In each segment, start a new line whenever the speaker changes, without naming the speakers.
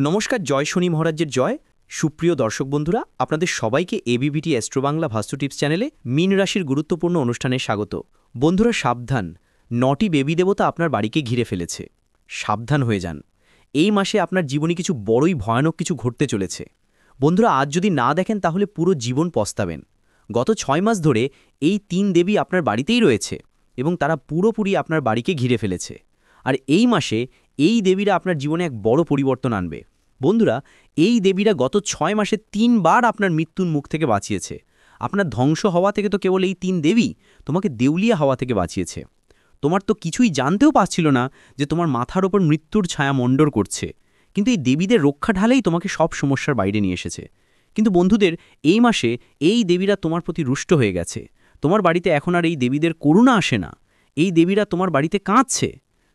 নমস্কার, জয় শনি মহারাজের জয়। সুপ্রিয় দর্শক বন্ধুরা, আপনাদের সবাইকে এবিবিটি অ্যাস্ট্রো বাংলা ভাস্তু টিপস চ্যানেলে মীন রাশির গুরুত্বপূর্ণ অনুষ্ঠানে স্বাগত। বন্ধুরা সাবধান, 9টি দেবী দেবতা আপনার বাড়িকে ঘিরে ফেলেছে। সাবধান হয়ে যান, এই মাসে আপনার জীবনে কিছু বড়ই ভয়ানক কিছু ঘটতে চলেছে। বন্ধুরা আজ যদি না দেখেন তাহলে পুরো জীবন পস্তাবেন। গত 6 মাস ধরে এই 3 দেবী আপনার বাড়িতেই রয়েছে এবং তারা পুরোপুরি আপনার বাড়িকে ঘিরে ফেলেছে। আর এই মাসে এই দেবীরা আপনার জীবনে এক বড় পরিবর্তন আনবে। বন্ধুরা এই দেবীরা গত 6 মাসে 3 বার আপনার মৃত্যুর মুখ থেকে বাঁচিয়েছে। আপনার ধ্বংস হওয়া থেকে তো কেবল এই 3 দেবী তোমাকে দেউলিয়া হওয়া থেকে বাঁচিয়েছে। তোমার তো কিছুই জানতেও পারছিল না যে তোমার মাথার ওপর মৃত্যুর ছায়া মণ্ডর করছে, কিন্তু এই দেবীদের রক্ষা ঢালেই তোমাকে সব সমস্যার বাইরে নিয়ে এসেছে। কিন্তু বন্ধুদের এই মাসে এই দেবীরা তোমার প্রতি রুষ্ট হয়ে গেছে। তোমার বাড়িতে এখন আর এই দেবীদের করুণা আসে না। এই দেবীরা তোমার বাড়িতে কাঁদছে।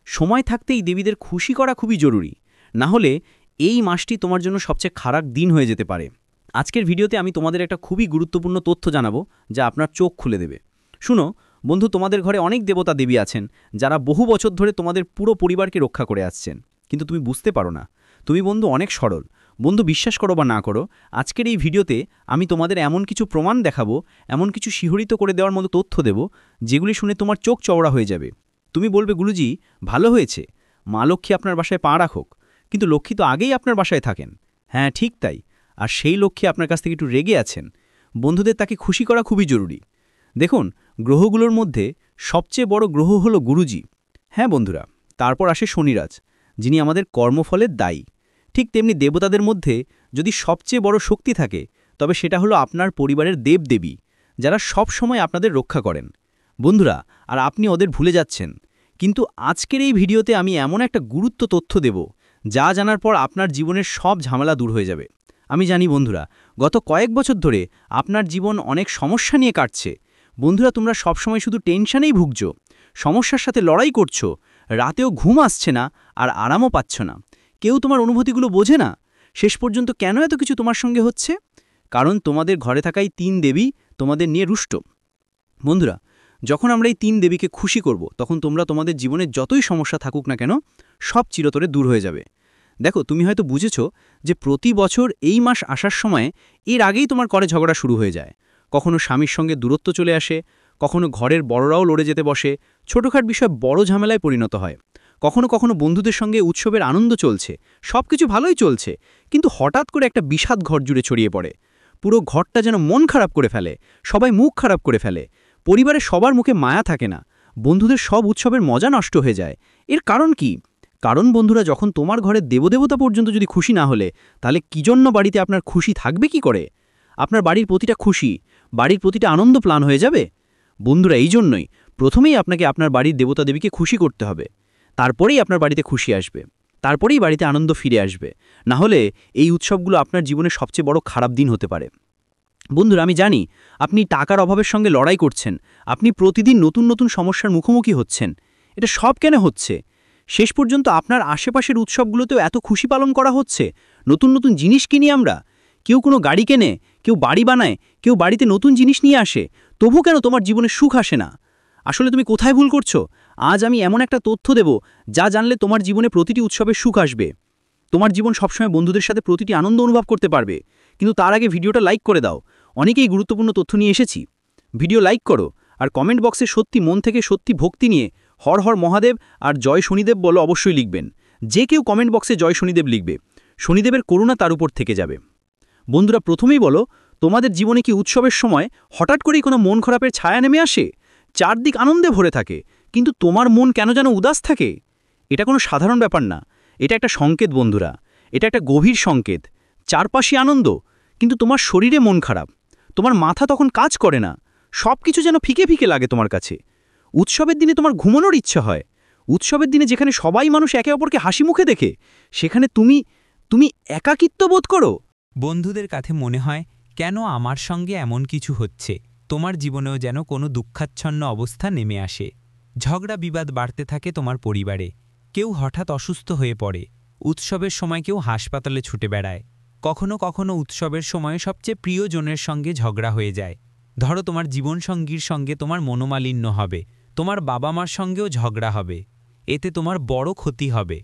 সময় থাকতে এই দেবীদের খুশি করা খুবই জরুরি, না হলে এই মাসটি তোমার জন্য সবচেয়ে খারাপ দিন হয়ে যেতে পারে। আজকের ভিডিওতে আমি তোমাদের একটা খুবই গুরুত্বপূর্ণ তথ্য জানাবো যা আপনার চোখ খুলে দেবে। শুনো বন্ধু, তোমাদের ঘরে অনেক দেবতা দেবী আছেন যারা বহু বছর ধরে তোমাদের পুরো পরিবারকে রক্ষা করে আসছেন, কিন্তু তুমি বুঝতে পারো না। তুমি বন্ধু অনেক সরল। বন্ধু বিশ্বাস করো বা না করো, আজকের এই ভিডিওতে আমি তোমাদের এমন কিছু প্রমাণ দেখাবো, এমন কিছু শিহরিত করে দেওয়ার মতো তথ্য দেব যেগুলি শুনে তোমার চোখ চওড়া হয়ে যাবে। তুমি বলবে গুরুজি ভালো হয়েছে, মা লক্ষ্মী আপনার বাসায় পা রাখুক, কিন্তু লক্ষ্মী তো আগেই আপনার বাসায় থাকেন। হ্যাঁ ঠিক তাই, আর সেই লক্ষ্মী আপনার কাছ থেকে একটু রেগে আছেন। বন্ধুদের তাকে খুশি করা খুবই জরুরি। দেখুন, গ্রহগুলোর মধ্যে সবচেয়ে বড় গ্রহ হলো গুরুজি। হ্যাঁ বন্ধুরা, তারপর আসে শনিরাজ, যিনি আমাদের কর্মফলের দায়ী। ঠিক তেমনি দেবতাদের মধ্যে যদি সবচেয়ে বড় শক্তি থাকে তবে সেটা হলো আপনার পরিবারের দেবদেবী, যারা সব সময় আপনাদের রক্ষা করেন। বন্ধুরা আর আপনি ওদের ভুলে যাচ্ছেন, কিন্তু আজকের এই ভিডিওতে আমি এমন একটা গুরুত্ব তথ্য দেব যা জানার পর আপনার জীবনের সব ঝামেলা দূর হয়ে যাবে। আমি জানি বন্ধুরা, গত কয়েক বছর ধরে আপনার জীবন অনেক সমস্যা নিয়ে কাটছে। বন্ধুরা তোমরা সবসময় শুধু টেনশনেই ভুগছ, সমস্যার সাথে লড়াই করছো, রাতেও ঘুম আসছে না আর আরামও পাচ্ছ না। কেউ তোমার অনুভূতিগুলো বোঝে না। শেষ পর্যন্ত কেন এত কিছু তোমার সঙ্গে হচ্ছে? কারণ তোমাদের ঘরে থাকাই 3 দেবী তোমাদের নিয়ে রুষ্ট। বন্ধুরা যখন আমরা এই 3 দেবীকে খুশি করব, তখন তোমরা তোমাদের জীবনে যতই সমস্যা থাকুক না কেন সব চিরতরে দূর হয়ে যাবে। দেখো, তুমি হয়তো বুঝেছ যে প্রতি বছর এই মাস আসার সময় এর আগেই তোমার করে ঝগড়া শুরু হয়ে যায়। কখনো স্বামীর সঙ্গে দূরত্ব চলে আসে, কখনো ঘরের বড়রাও লড়ে যেতে বসে, ছোটখাট বিষয় বড় ঝামেলায় পরিণত হয়। কখনো কখনো বন্ধুদের সঙ্গে উৎসবের আনন্দ চলছে, সবকিছু ভালোই চলছে, কিন্তু হঠাৎ করে একটা বিষাদ ঘর জুড়ে ছড়িয়ে পড়ে। পুরো ঘরটা যেন মন খারাপ করে ফেলে, সবাই মুখ খারাপ করে ফেলে। পরিবারের সবার মুখে মায়া থাকে না, বন্ধুদের সব উৎসবের মজা নষ্ট হয়ে যায়। এর কারণ কি? কারণ বন্ধুরা, যখন তোমার ঘরের দেবদেবতা পর্যন্ত যদি খুশি না হলে, তাহলে কি জন্য বাড়িতে আপনার খুশি থাকবে কি করে? আপনার বাড়ির প্রতিটা খুশি, বাড়ির প্রতিটা আনন্দ প্লান হয়ে যাবে। বন্ধুরা এই জন্যই প্রথমেই আপনাকে আপনার বাড়ির দেবতা দেবীকে খুশি করতে হবে, তারপরেই আপনার বাড়িতে খুশি আসবে, তারপরেই বাড়িতে আনন্দ ফিরে আসবে। না হলে এই উৎসবগুলো আপনার জীবনের সবচেয়ে বড় খারাপ দিন হতে পারে। বন্ধুরা আমি জানি আপনি টাকার অভাবের সঙ্গে লড়াই করছেন, আপনি প্রতিদিন নতুন নতুন সমস্যার মুখোমুখি হচ্ছেন। এটা সব কেন হচ্ছে? শেষ পর্যন্ত আপনার আশেপাশের উৎসবগুলোতেও এত খুশি পালন করা হচ্ছে। নতুন নতুন জিনিস কিনি আমরা, কেউ কোনো গাড়ি কেনে, কেউ বাড়ি বানায়, কেউ বাড়িতে নতুন জিনিস নিয়ে আসে, তবু কেন তোমার জীবনে সুখ আসে না? আসলে তুমি কোথায় ভুল করছো? আজ আমি এমন একটা তথ্য দেব যা জানলে তোমার জীবনে প্রতিটি উৎসবের সুখ আসবে। তোমার জীবন সবসময় বন্ধুদের সাথে প্রতিটি আনন্দ অনুভব করতে পারবে। কিন্তু তার আগে ভিডিওটা লাইক করে দাও। অনেকেই গুরুত্বপূর্ণ তথ্য নিয়ে এসেছি। ভিডিও লাইক করো আর কমেন্ট বক্সে সত্যি মন থেকে সত্যি ভক্তি নিয়ে হর হর মহাদেব আর জয় শনিদেব বলো অবশ্যই লিখবেন। যে কেউ কমেন্ট বক্সে জয় শনিদেব লিখবে, শনিদেবের করুণা তার উপর থেকে যাবে। বন্ধুরা প্রথমেই বলো, তোমাদের জীবনে কি উৎসবের সময় হঠাৎ করেই কোনো মন খারাপের ছায়া নেমে আসে? চারদিক আনন্দে ভরে থাকে, কিন্তু তোমার মন কেন যেন উদাস থাকে? এটা কোনো সাধারণ ব্যাপার না, এটা একটা সংকেত বন্ধুরা, এটা একটা গভীর সংকেত। চারপাশে আনন্দ, কিন্তু তোমার শরীরে মন খারাপ। তোমার মাথা তখন কাজ করে না, সব কিছু যেন ফিকে ফিকে লাগে তোমার কাছে। উৎসবের দিনে তোমার ঘুমানোর ইচ্ছা হয়। উৎসবের দিনে যেখানে সবাই মানুষ একে অপরকে হাসি মুখে দেখে, সেখানে তুমি একাকিত্ব বোধ করো।
বন্ধুদের কাছে মনে হয় কেন আমার সঙ্গে এমন কিছু হচ্ছে। তোমার জীবনেও যেন কোনো দুঃখাচ্ছন্ন অবস্থা নেমে আসে। ঝগড়া বিবাদ বাড়তে থাকে তোমার পরিবারে। কেউ হঠাৎ অসুস্থ হয়ে পড়ে, উৎসবের সময় কেউ হাসপাতালে ছুটে বেড়ায়। কখনো কখনো উৎসবের সময় সবচেয়ে প্রিয়জনের সঙ্গে ঝগড়া হয়ে যায়। ধরো তোমার জীবনসঙ্গীর সঙ্গে তোমার মনোমালিন্য হবে, তোমার বাবা মার সঙ্গেও ঝগড়া হবে। এতে তোমার বড় ক্ষতি হবে।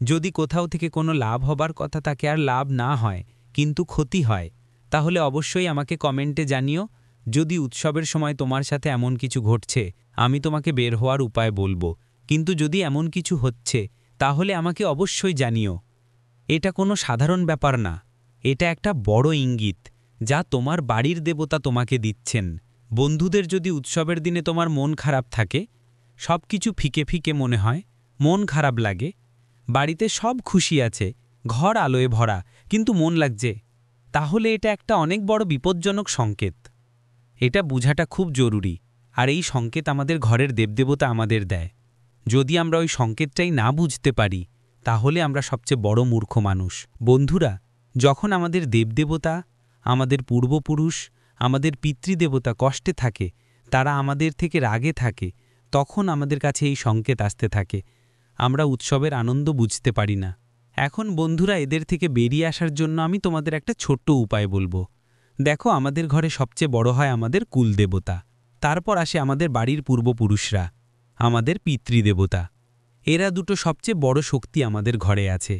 যদি কোথাও থেকে কোনো লাভ হবার কথা তাকে আর লাভ না হয় কিন্তু ক্ষতি হয়, তাহলে অবশ্যই আমাকে কমেন্টে জানিও। যদি উৎসবের সময় তোমার সাথে এমন কিছু ঘটছে, আমি তোমাকে বের হওয়ার উপায় বলবো, কিন্তু যদি এমন কিছু হচ্ছে তাহলে আমাকে অবশ্যই জানিও। এটা কোনো সাধারণ ব্যাপার না, এটা একটা বড় ইঙ্গিত যা তোমার বাড়ির দেবতা তোমাকে দিচ্ছেন। বন্ধুদের, যদি উৎসবের দিনে তোমার মন খারাপ থাকে, সব কিছু ফিকে ফিকে মনে হয়, মন খারাপ লাগে, বাড়িতে সব খুশি আছে, ঘর আলোয় ভরা, কিন্তু মন লাগছে, তাহলে এটা একটা অনেক বড় বিপজ্জনক সংকেত। এটা বোঝাটা খুব জরুরি, আর এই সংকেত আমাদের ঘরের দেবদেবতা আমাদের দেয়। যদি আমরা ওই সংকেতটাই না বুঝতে পারি, তাহলে আমরা সবচেয়ে বড় মূর্খ মানুষ। বন্ধুরা, যখন আমাদের দেবদেবতা, আমাদের পূর্বপুরুষ, আমাদের পিতৃদেবতা কষ্টে থাকে, তারা আমাদের থেকে রাগে থাকে, তখন আমাদের কাছে এই সংকেত আসতে থাকে। আমরা উৎসবের আনন্দ বুঝতে পারি না। এখন বন্ধুরা, এদের থেকে বেরিয়ে আসার জন্য আমি তোমাদের একটা ছোট্ট উপায় বলবো। দেখো, আমাদের ঘরে সবচেয়ে বড় হয় আমাদের কুলদেবতা, তারপর আসে আমাদের বাড়ির পূর্বপুরুষরা, আমাদের পিতৃদেবতা। এরা দুটো সবচেয়ে বড় শক্তি আমাদের ঘরে আছে।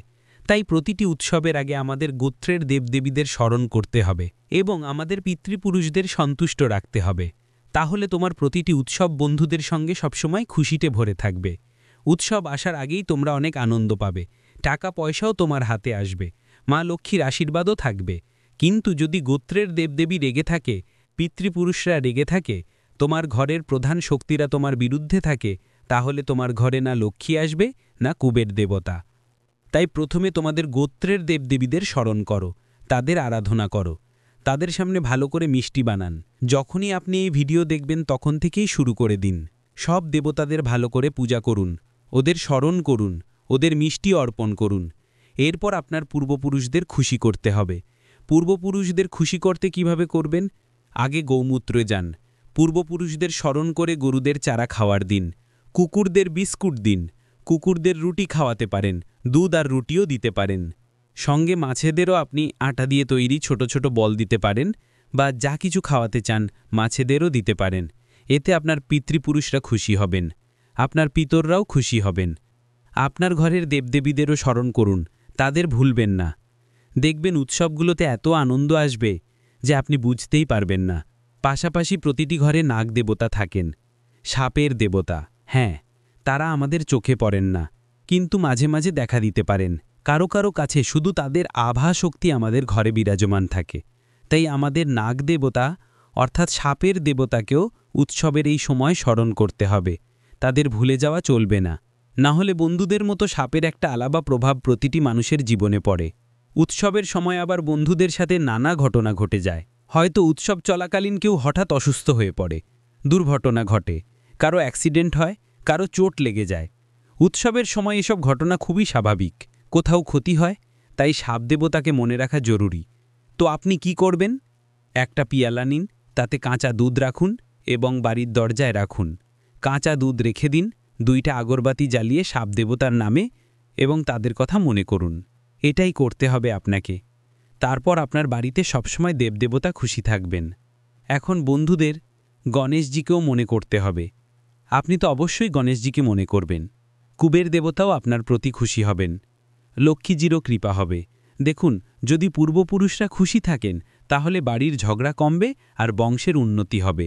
তাই প্রতিটি উৎসবের আগে আমাদের গোত্রের দেবদেবীদের স্মরণ করতে হবে এবং আমাদের পিতৃপুরুষদের সন্তুষ্ট রাখতে হবে। তাহলে তোমার প্রতিটি উৎসব বন্ধুদের সঙ্গে সবসময় খুশিতে ভরে থাকবে। উৎসব আসার আগেই তোমরা অনেক আনন্দ পাবে, টাকা পয়সাও তোমার হাতে আসবে, মা লক্ষ্মীর আশীর্বাদও থাকবে। কিন্তু যদি গোত্রের দেবদেবী রেগে থাকে, পিতৃপুরুষরা রেগে থাকে, তোমার ঘরের প্রধান শক্তিরা তোমার বিরুদ্ধে থাকে, তাহলে তোমার ঘরে না লক্ষ্মী আসবে, না কুবের দেবতা। তাই প্রথমে তোমাদের গোত্রের দেবদেবীদের স্মরণ করো, তাদের আরাধনা করো, তাদের সামনে ভালো করে মিষ্টি বানান। যখনই আপনি এই ভিডিও দেখবেন তখন থেকেই শুরু করে দিন। সব দেবতাদের ভালো করে পূজা করুন, ওদের স্মরণ করুন, ওদের মিষ্টি অর্পণ করুন। এরপর আপনার পূর্বপুরুষদের খুশি করতে হবে। পূর্বপুরুষদের খুশি করতে কিভাবে করবেন? আগে গৌমূত্রে যান, পূর্বপুরুষদের স্মরণ করে গরুদের চারা খাওয়ার দিন, কুকুরদের বিস্কুট দিন, কুকুরদের রুটি খাওয়াতে পারেন, দুধ আর রুটিও দিতে পারেন। সঙ্গে মাছেদেরও আপনি আটা দিয়ে তৈরি ছোট ছোট বল দিতে পারেন, বা যা কিছু খাওয়াতে চান মাছেদেরও দিতে পারেন। এতে আপনার পিতৃপুরুষরা খুশি হবেন, আপনার পিতররাও খুশি হবেন। আপনার ঘরের দেবদেবীদেরও স্মরণ করুন, তাদের ভুলবেন না। দেখবেন উৎসবগুলোতে এত আনন্দ আসবে যে আপনি বুঝতেই পারবেন না। পাশাপাশি প্রতিটি ঘরে নাগ দেবতা থাকেন, সাপের দেবতা। হ্যাঁ, তারা আমাদের চোখে পড়েন না, কিন্তু মাঝে মাঝে দেখা দিতে পারেন। কারো কারো কাছে শুধু তাদের আভা শক্তি আমাদের ঘরে বিরাজমান থাকে। তাই আমাদের নাগ দেবতা অর্থাৎ সাপের দেবতাকেও উৎসবের এই সময় স্মরণ করতে হবে, তাদের ভুলে যাওয়া চলবে না। না হলে বন্ধুদের মতো সাপের একটা আলাদা প্রভাব প্রতিটি মানুষের জীবনে পড়ে। উৎসবের সময় আবার বন্ধুদের সাথে নানা ঘটনা ঘটে যায়। হয়তো উৎসব চলাকালীন কেউ হঠাৎ অসুস্থ হয়ে পড়ে, দুর্ঘটনা ঘটে, কারো অ্যাক্সিডেন্ট হয়, কারো চোট লেগে যায়। উৎসবের সময় এসব ঘটনা খুবই স্বাভাবিক, কোথাও ক্ষতি হয়, তাই সাপ দেবতাকে মনে রাখা জরুরি। তো আপনি কি করবেন? একটা পিয়ালা নিন, তাতে কাঁচা দুধ রাখুন এবং বাড়ির দরজায় রাখুন। কাঁচা দুধ রেখে দিন, 2টা আগরবাতি জ্বালিয়ে সাপ দেবতার নামে এবং তাদের কথা মনে করুন। এটাই করতে হবে আপনাকে। তারপর আপনার বাড়িতে সবসময় দেবদেবতা খুশি থাকবেন। এখন বন্ধুদের, গণেশজিকেও মনে করতে হবে। আপনি তো অবশ্যই গণেশজিকে মনে করবেন। কুবের দেবতাও আপনার প্রতি খুশি হবেন, লক্ষ্মীজিরও কৃপা হবে। দেখুন, যদি পূর্বপুরুষরা খুশি থাকেন তাহলে বাড়ির ঝগড়া কমবে আর বংশের উন্নতি হবে।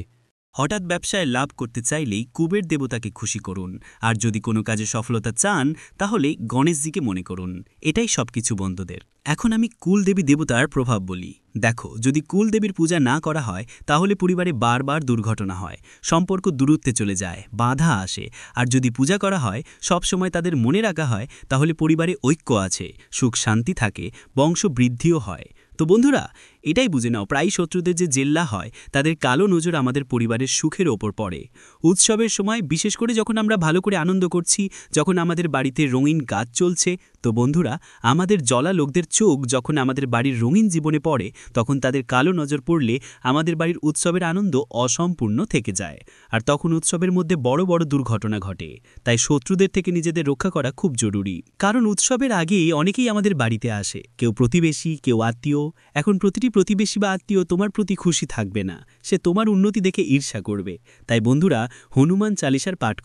হঠাৎ ব্যবসায় লাভ করতে চাইলেই কুবের দেবতাকে খুশি করুন, আর যদি কোনো কাজে সফলতা চান তাহলে গণেশজিকে মনে করুন। এটাই সবকিছু বন্ধুদের। এখন আমি কুলদেবী দেবতার প্রভাব বলি। দেখো, যদি কুলদেবীর পূজা না করা হয় তাহলে পরিবারে বারবার দুর্ঘটনা হয়, সম্পর্ক দূরত্বে চলে যায়, বাধা আসে। আর যদি পূজা করা হয়, সবসময় তাদের মনে রাখা হয়, তাহলে পরিবারে ঐক্য আছে, সুখ শান্তি থাকে, বংশ বৃদ্ধিও হয়। তো বন্ধুরা, এটাই বুঝে নাও, প্রায় শত্রুদের যে জেল্লা হয় তাদের কালো নজর আমাদের পরিবারের সুখের ওপর পড়ে। উৎসবের সময় বিশেষ করে যখন আমরা ভালো করে আনন্দ করছি, যখন আমাদের বাড়িতে রঙিন কাজ চলছে, তো বন্ধুরা, আমাদের জলা লোকদের চোখ যখন আমাদের বাড়ির রঙিন জীবনে পড়ে, তখন তাদের কালো নজর পড়লে আমাদের বাড়ির উৎসবের আনন্দ অসম্পূর্ণ থেকে যায়। আর তখন উৎসবের মধ্যে বড় বড় দুর্ঘটনা ঘটে। তাই শত্রুদের থেকে নিজেদের রক্ষা করা খুব জরুরি। কারণ উৎসবের আগেই অনেকেই আমাদের বাড়িতে আসে, কেউ প্রতিবেশী, কেউ আত্মীয়। এখন প্রতিটি প্রতিবেশী বা আত্মীয় তোমার প্রতি খুশি থাকবে না, সে তোমার উন্নতি দেখে ঈর্ষা করবে। তাই বন্ধুরা, হনুমান চালিসার পাঠ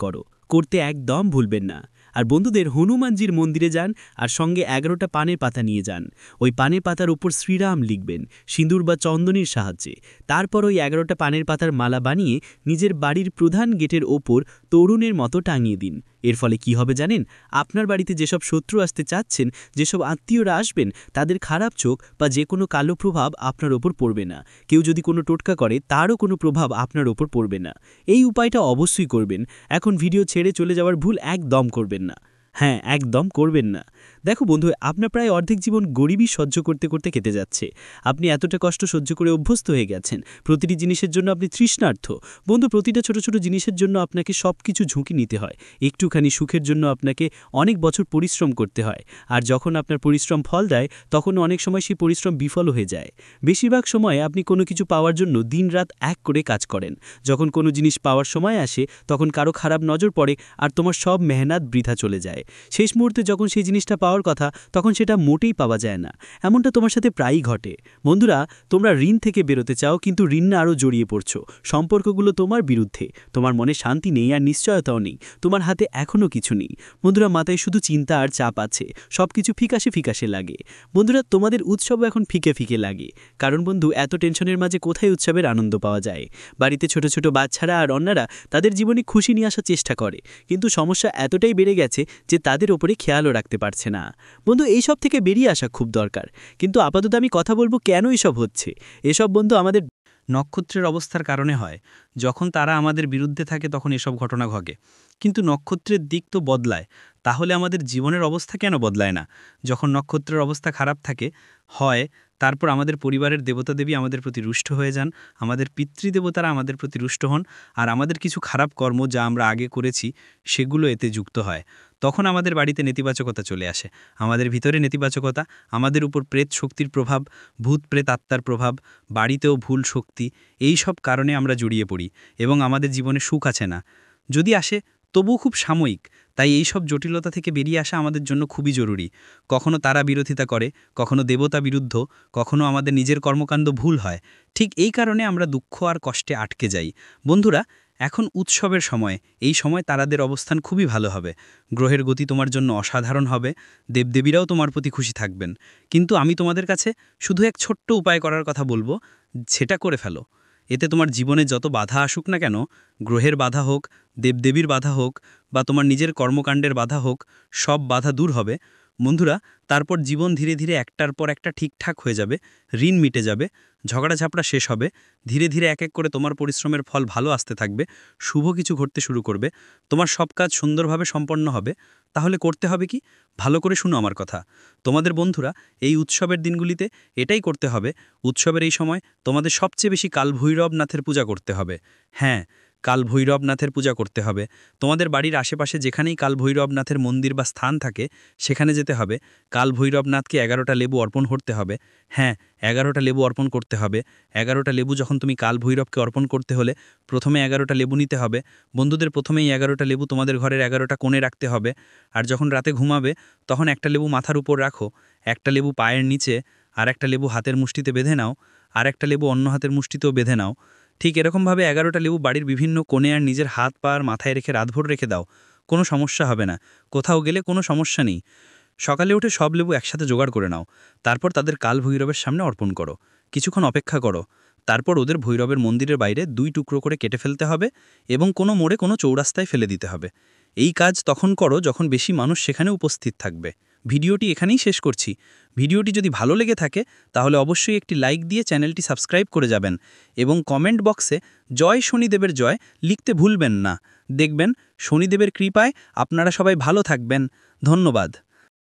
করতে একদম ভুলবেন না। আর বন্ধুদের হনুমানজির মন্দিরে যান আর সঙ্গে 11টা পানের পাতা নিয়ে যান। ওই পানের পাতার উপর শ্রীরাম লিখবেন সিঁদুর বা চন্দনের সাহায্যে। তারপর ওই 11টা পানের পাতার মালা বানিয়ে নিজের বাড়ির প্রধান গেটের ওপর তরুণের মতো টাঙিয়ে দিন। এর ফলে কি হবে জানেন? আপনার বাড়িতে যেসব শত্রু আসতে চাচ্ছেন, যেসব আত্মীয়রা আসবেন, তাদের খারাপ চোখ বা যে কোনো কালো প্রভাব আপনার ওপর পড়বে না। কেউ যদি কোনো টোটকা করে তারও কোনো প্রভাব আপনার ওপর পড়বে না। এই উপায়টা অবশ্যই করবেন। এখন ভিডিও ছেড়ে চলে যাওয়ার ভুল একদম করবেন না। হ্যাঁ, একদম করবেন না। দেখো বন্ধু, আপনার প্রায় অর্ধেক জীবন গরিবই সহ্য করতে করতে কেটে যাচ্ছে। আপনি এতটা কষ্ট সহ্য করে অভ্যস্ত হয়ে গেছেন। প্রতিটি জিনিসের জন্য আপনি তৃষ্ণার্থ। বন্ধু, প্রতিটা ছোট ছোট জিনিসের জন্য আপনাকে সব কিছু ঝুঁকি নিতে হয়। একটুখানি সুখের জন্য আপনাকে অনেক বছর পরিশ্রম করতে হয়। আর যখন আপনার পরিশ্রম ফল দেয়, তখন অনেক সময় সেই পরিশ্রম বিফল হয়ে যায়। বেশিরভাগ সময় আপনি কোনো কিছু পাওয়ার জন্য দিনরাত এক করে কাজ করেন। যখন কোনো জিনিস পাওয়ার সময় আসে, তখন কারো খারাপ নজর পড়ে আর তোমার সব মেহনত বৃথা চলে যায়। শেষ মুহূর্তে যখন সেই জিনিসটা পাওয়ার কথা, তখন সেটা মোটেই পাওয়া যায় না। এমনটা তোমার সাথে প্রায়ই ঘটে। বন্ধুরা, তোমরা ঋণ থেকে বেরোতে চাও, কিন্তু ঋণ না আরও জড়িয়ে পড়ছো। সম্পর্কগুলো তোমার বিরুদ্ধে। তোমার মনে শান্তি নেই আর নিশ্চয়তাও নেই। তোমার হাতে এখনও কিছু নেই। বন্ধুরা, মাথায় শুধু চিন্তা আর চাপ আছে। সব কিছু ফিকাশে ফিকাশে লাগে। বন্ধুরা, তোমাদের উৎসবও এখন ফিকে ফিকে লাগে। কারণ বন্ধু, এত টেনশনের মাঝে কোথায় উৎসবের আনন্দ পাওয়া যায়? বাড়িতে ছোট ছোট বাচ্চারা আর অন্যরা তাদের জীবনে খুশি নিয়ে আসার চেষ্টা করে, কিন্তু সমস্যা এতটাই বেড়ে গেছে যে তাদের ওপরে খেয়ালও রাখতে পারছে না। বন্ধু, এইসব থেকে বেরিয়ে আসা খুব দরকার। কিন্তু আপাতত আমি কথা বলবো কেন এসব হচ্ছে। এসব বন্ধু আমাদের
নক্ষত্রের অবস্থার কারণে হয়। যখন তারা আমাদের বিরুদ্ধে থাকে তখন এসব ঘটনা ঘটে। কিন্তু নক্ষত্রের দিক তো বদলায়, তাহলে আমাদের জীবনের অবস্থা কেন বদলায় না? যখন নক্ষত্রের অবস্থা খারাপ থাকে হয়, তারপর আমাদের পরিবারের দেবতা দেবী আমাদের প্রতি রুষ্ট হয়ে যান, আমাদের পিতৃদেবতারা আমাদের প্রতি রুষ্ট হন, আর আমাদের কিছু খারাপ কর্ম যা আমরা আগে করেছি সেগুলো এতে যুক্ত হয়। তখন আমাদের বাড়িতে নেতিবাচকতা চলে আসে। আমাদের ভিতরে নেতিবাচকতা, আমাদের উপর প্রেত শক্তির প্রভাব, ভূত প্রেত আত্মার প্রভাব, বাড়িতেও ভুল শক্তি, এই সব কারণে আমরা জড়িয়ে পড়ি এবং আমাদের জীবনে সুখ আছে না। যদি আসে তবুও খুব সাময়িক। তাই এই সব জটিলতা থেকে বেরিয়ে আসা আমাদের জন্য খুবই জরুরি। কখনো তারা বিরোধিতা করে, কখনো দেবতা বিরুদ্ধ, কখনো আমাদের নিজের কর্মকাণ্ড ভুল হয়। ঠিক এই কারণে আমরা দুঃখ আর কষ্টে আটকে যাই। বন্ধুরা, এখন উৎসবের সময়, এই সময় তারাদের অবস্থান খুবই ভালো হবে। গ্রহের গতি তোমার জন্য অসাধারণ হবে। দেবদেবীরাও তোমার প্রতি খুশি থাকবেন। কিন্তু আমি তোমাদের কাছে শুধু এক ছোট্ট উপায় করার কথা বলবো, সেটা করে ফেলো। এতে তোমার জীবনে যত বাধা আসুক না কেন, গ্রহের বাধা হোক, দেবদেবীর বাধা হোক, বা তোমার নিজের কর্মকাণ্ডের বাধা হোক, সব বাধা দূর হবে। বন্ধুরা, তারপর জীবন ধীরে ধীরে একটার পর একটা ঠিকঠাক হয়ে যাবে। ঋণ মিটে যাবে, ঝগড়াঝাপড়া শেষ হবে। ধীরে ধীরে এক এক করে তোমার পরিশ্রমের ফল ভালো আসতে থাকবে। শুভ কিছু ঘটতে শুরু করবে। তোমার সব কাজ সুন্দরভাবে সম্পন্ন হবে। তাহলে করতে হবে কি? ভালো করে শুনো আমার কথা। তোমাদের বন্ধুরা, এই উৎসবের দিনগুলিতে এটাই করতে হবে। উৎসবের এই সময় তোমাদের সবচেয়ে বেশি কাল ভৈরবনাথের পূজা করতে হবে। হ্যাঁ, কাল ভৈরবনাথের পূজা করতে হবে। তোমাদের বাড়ির আশেপাশে যেখানেই কাল ভৈরবনাথের মন্দির বা স্থান থাকে সেখানে যেতে হবে। কাল ভৈরবনাথকে 11টা লেবু অর্পণ করতে হবে। হ্যাঁ, 11টা লেবু অর্পণ করতে হবে। 11টা লেবু যখন তুমি কাল ভৈরবকে অর্পণ করতে হলে প্রথমে 11টা লেবু নিতে হবে। বন্ধুদের, প্রথমেই 11টা লেবু তোমাদের ঘরের 11টা কোণে রাখতে হবে। আর যখন রাতে ঘুমাবে তখন একটা লেবু মাথার উপর রাখো, একটা লেবু পায়ের নিচে, আর একটা লেবু হাতের মুষ্টিতে বেঁধে নাও, আর একটা লেবু অন্য হাতের মুষ্টিতেও বেঁধে নাও। ঠিক এরকমভাবে 11টা লেবু বাড়ির বিভিন্ন কোণে আর নিজের হাত পা আর মাথায় রেখে রাতভর রেখে দাও। কোনো সমস্যা হবে না। কোথাও গেলে কোনো সমস্যা নেই। সকালে উঠে সব লেবু একসাথে জোগাড় করে নাও। তারপর তাদের কাল ভৈরবের সামনে অর্পণ করো। কিছুক্ষণ অপেক্ষা করো। তারপর ওদের ভৈরবের মন্দিরের বাইরে 2 টুকরো করে কেটে ফেলতে হবে এবং কোনো মোড়ে কোনো চৌরাস্তায় ফেলে দিতে হবে। এই কাজ তখন করো যখন বেশি মানুষ সেখানে উপস্থিত থাকবে। ভিডিওটি এখানেই শেষ করছি। ভিডিওটি যদি ভালো লেগে থাকে তাহলে অবশ্যই একটি লাইক দিয়ে চ্যানেলটি সাবস্ক্রাইব করে যাবেন এবং কমেন্ট বক্সে জয় শনিদেবের জয় লিখতে ভুলবেন না। দেখবেন শনিদেবের কৃপায় আপনারা সবাই ভালো থাকবেন। ধন্যবাদ।